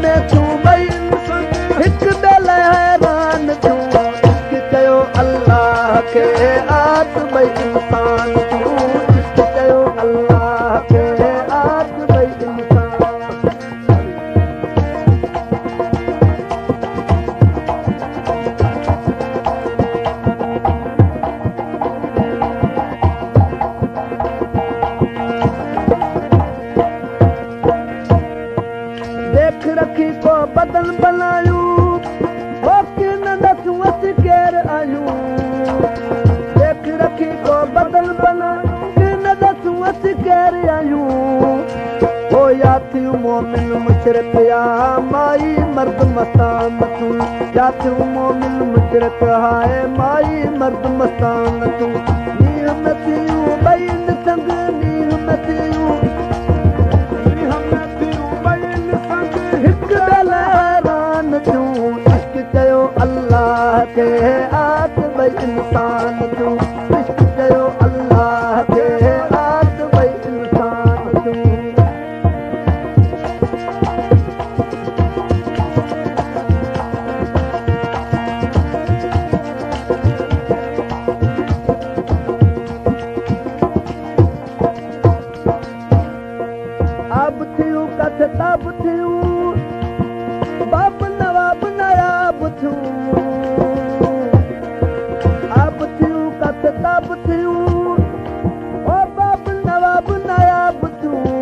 में तूं ॿई हिक ॿिए लाइ हैरान तूं इश्क कयो अल्लाह खे आत ॿई इंसान तूं इश्क कयो अल्लाह खे आत ॿई इंसान देख रखी को बदन बनायूं वो किन दसूं असीं केर आयूं देख रखी को बदन बनायूं किन दसूं असीं केर आयूं ओ या थियूं मोमिन मुशरिक या माई मर्द मस्तान तूं या थियूं मोमिन मुशरिक हाय माई मर्द मस्तान तूं नीह में थियूं ॿई संग नीह में थियूं हिक ॿिए लाइ हैरान तूं इश्क कयो अल्लाह खे आत ॿई इंसान तूं इश्क कयो अल्लाह खे आत ॿई इंसान तूं अब थियूं कथताब थियूं बाब नवाब नायाब थियूं अब थियूं कथताब थियूं ओ बाब नवाब नायाब थियूं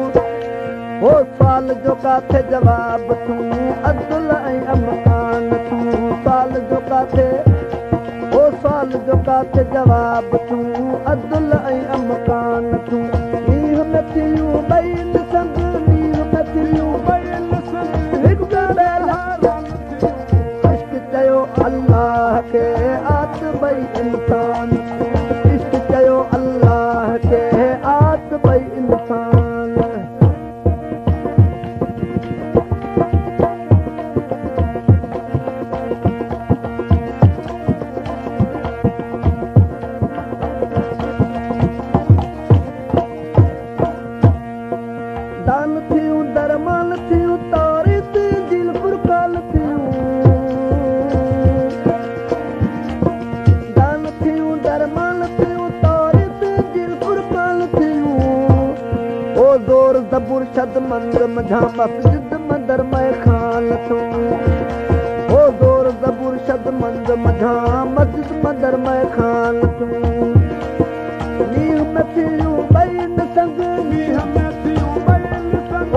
ओ साल जो काथे जवाब थियूं अब्दुल ऐं अमकान थियूं साल जो काथे ओ साल जो काथे जवाब थियूं अब्दुल ऐं अमकान थियूं नीह में थियूं ॿई संग नीह में थियूं ॿई हिक ॿिए लाइ इश्क कयो अल्लाह खे आत ॿई इंसान इश्क कयो अल्लाह खे आत ॿई इंसान दान थियूं दरमान थियूं तारीत दिल फुरकान थियूं दान थियूं दरमान थियूं तारीत दिल फुरकान थियूं ओ ज़ोर ज़बूर शद मंद मझा मस्जिद मंदर में खान थियूं ओ ज़ोर ज़बूर शद मंद मझा मस्जिद मंदर में खान थियूं नीह में थियूं ॿई संग नीह में थियूं ॿई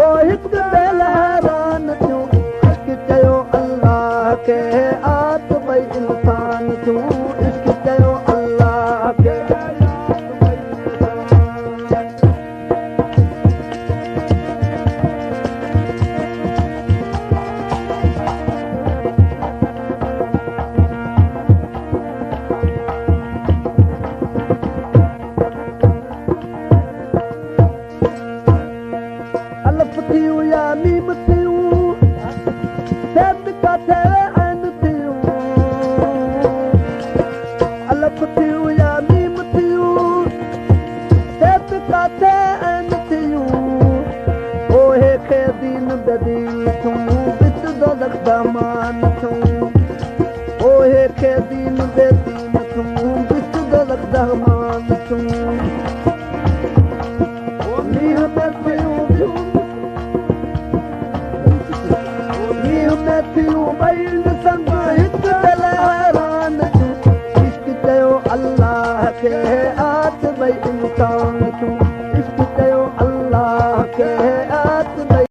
ओ हिक ॿिए लाइ हैरान थियूं इश्क कयो अल्लाह खे आत ॿई इंसान थियूं इश्क कयो अल्लाह खे अलफ थियूं या मीम थियूं सैद काथे ऐन थियूं अलफ थियूं या मीम थियूं सैद काथे ऐन थियूं ओ खे दीन बदीन थियूं बिच दोज़ख मान थियूं ओ खे दीन बेदीन थियूं बिच दोज़ख मान थियूं नीह में थियूं नीह में थियूं ॿई संग हिक ॿिए लाइ